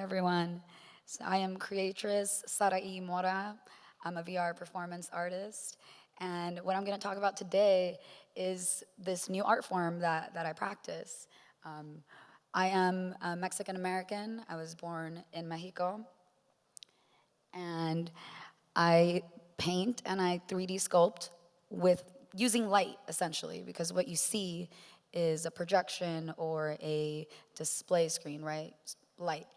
everyone. So I am Creatress Sarai Mora. I'm a VR performance artist. And what I'm going to talk about today is this new art form that I practice. Um, I am Mexican American. I was born in Mexico. And I paint and I 3D sculpt with using light, essentially, because what you see is a projection or a display screen, right? Light.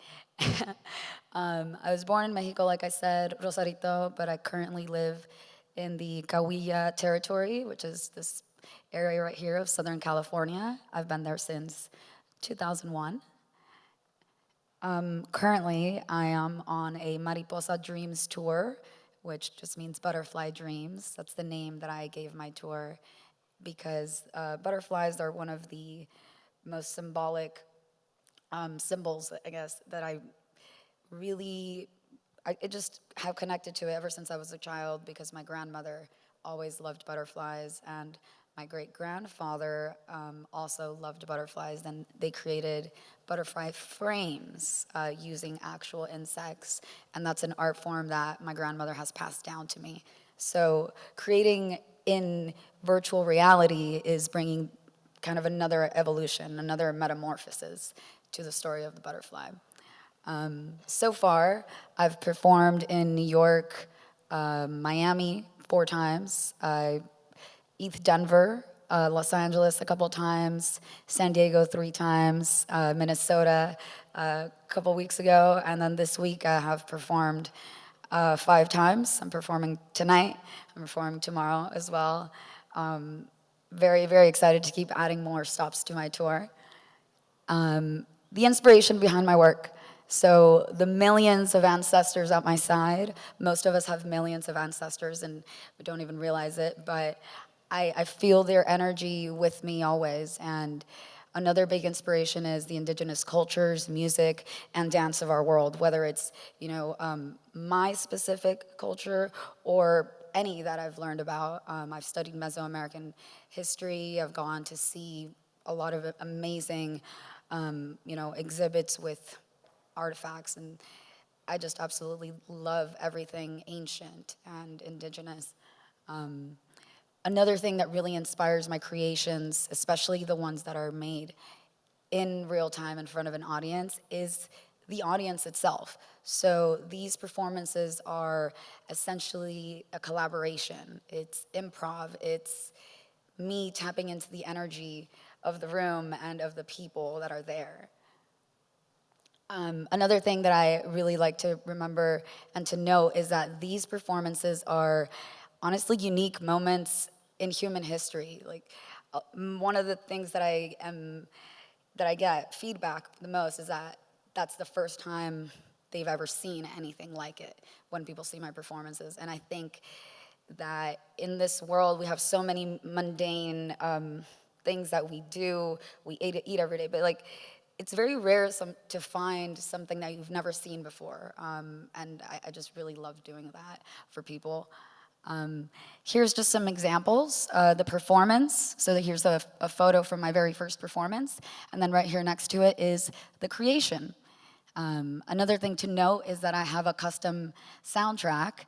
I was born in Mexico, like I said, Rosarito, but I currently live in the Cahuilla territory, which is this area right here of Southern California. I've been there since 2001. Currently, I am on a Mariposa Dreams tour, which just means butterfly dreams. That's the name that I gave my tour because butterflies are one of the most symbolic symbols, I guess, that I just have connected to it ever since I was a child because my grandmother always loved butterflies and my great grandfather also loved butterflies. Then they created butterfly frames using actual insects, and that's an art form that my grandmother has passed down to me. So creating in virtual reality is bringing kind of another evolution, another metamorphosis to the story of the butterfly. So far, I've performed in New York, Miami 4 times, ETH Denver, Los Angeles a couple times, San Diego 3 times, Minnesota a couple weeks ago, and then this week I have performed 5 times. I'm performing tonight, I'm performing tomorrow as well. Very, very excited to keep adding more stops to my tour. The inspiration behind my work. So the millions of ancestors at my side, most of us have millions of ancestors and we don't even realize it, but I feel their energy with me always. And another big inspiration is the indigenous cultures, music, and dance of our world, whether it's, my specific culture or any that I've learned about. I've studied Mesoamerican history. I've gone to see a lot of amazing, exhibits with artifacts, and I just absolutely love everything ancient and indigenous. Another thing that really inspires my creations, especially the ones that are made in real time in front of an audience, is the audience itself. So these performances are essentially a collaboration. It's improv, it's me tapping into the energy of the room and of the people that are there. Another thing that I really like to remember and to note is that these performances are honestly unique moments in human history. Like one of the things that I get feedback the most is that that's the first time they've ever seen anything like it when people see my performances. And I think that in this world we have so many mundane things that we do, we eat every day, but like it's very rare to find something that you've never seen before, and I just really love doing that for people. Here's just some examples. The performance, so here's a photo from my very first performance, and then right here next to it is the creation. Another thing to note is that I have a custom soundtrack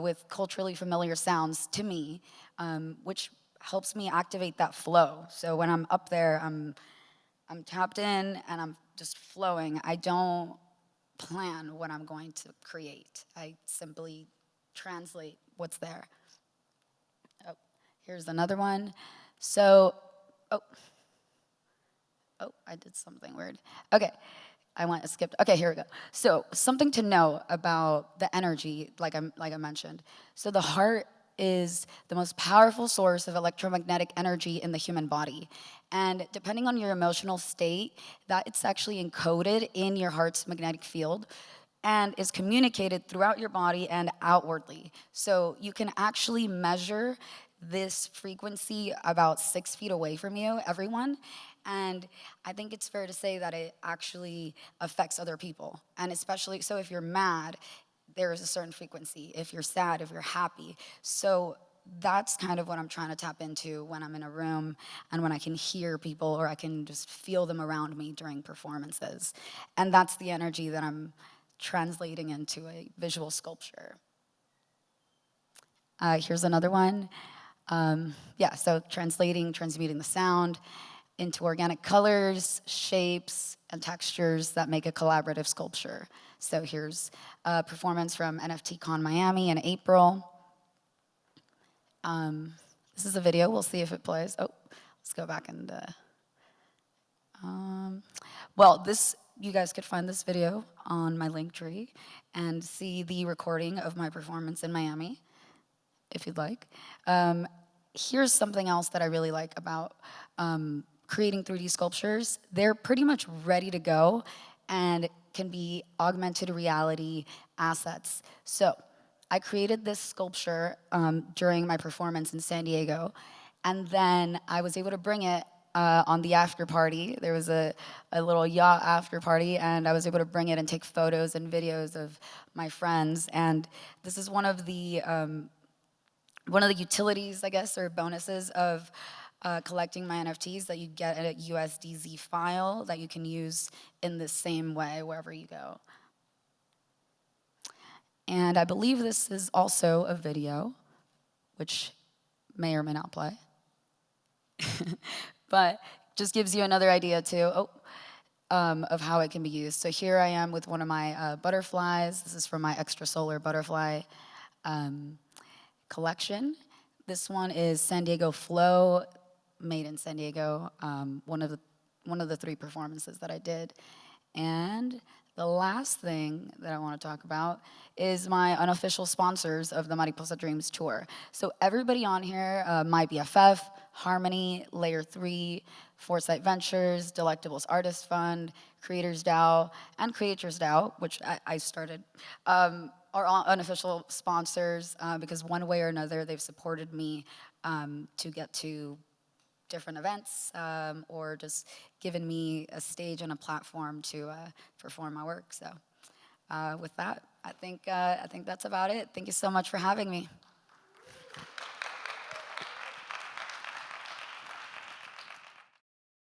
with culturally familiar sounds to me, which helps me activate that flow. So when I'm up there, I'm tapped in and I'm just flowing. I don't plan what I'm going to create. I simply translate what's there. Oh, here's another one. So, oh, I did something weird. Okay, I skipped. Okay, here we go. So something to know about the energy, like I mentioned. So the heart is the most powerful source of electromagnetic energy in the human body. And depending on your emotional state, that it's actually encoded in your heart's magnetic field and is communicated throughout your body and outwardly. So you can actually measure this frequency about 6 feet away from you, everyone. And I think it's fair to say that it actually affects other people. And especially, so if you're mad, there is a certain frequency. If you're sad, if you're happy. So that's kind of what I'm trying to tap into when I'm in a room and when I can hear people or I can just feel them around me during performances. And that's the energy that I'm translating into a visual sculpture. Here's another one. Yeah, so transmuting the sound into organic colors, shapes, and textures that make a collaborative sculpture. So here's a performance from NFT Miami in April. This is a video. We'll see if it plays. Oh, let's go back and. Well, you guys could find this video on my Linktree and see the recording of my performance in Miami, if you'd like. Here's something else that I really like about creating 3D sculptures. They're pretty much ready to go and can be augmented reality assets. So I created this sculpture during my performance in San Diego, and then I was able to bring it on the after party. There was a little yacht after party, and I was able to bring it and take photos and videos of my friends. And this is one of the utilities, I guess, or bonuses of collecting my NFTs, that you get a USDZ file that you can use in the same way wherever you go. And I believe this is also a video, which may or may not play. But just gives you another idea too of how it can be used. So here I am with one of my butterflies. This is from my extrasolar butterfly collection. This one is San Diego Flow, made in San Diego, one of the 3 performances that I did. And the last thing that I want to talk about is my unofficial sponsors of the Mariposa Dreams Tour. So everybody on here, my BFF, Harmony, Layer 3, Foresight Ventures, Delectables Artist Fund, Creators DAO, and Creatress DAO, which I started, are all unofficial sponsors because one way or another they've supported me to get to different events or just given me a stage and a platform to perform my work. So with that, I think that's about it. Thank you so much for having me.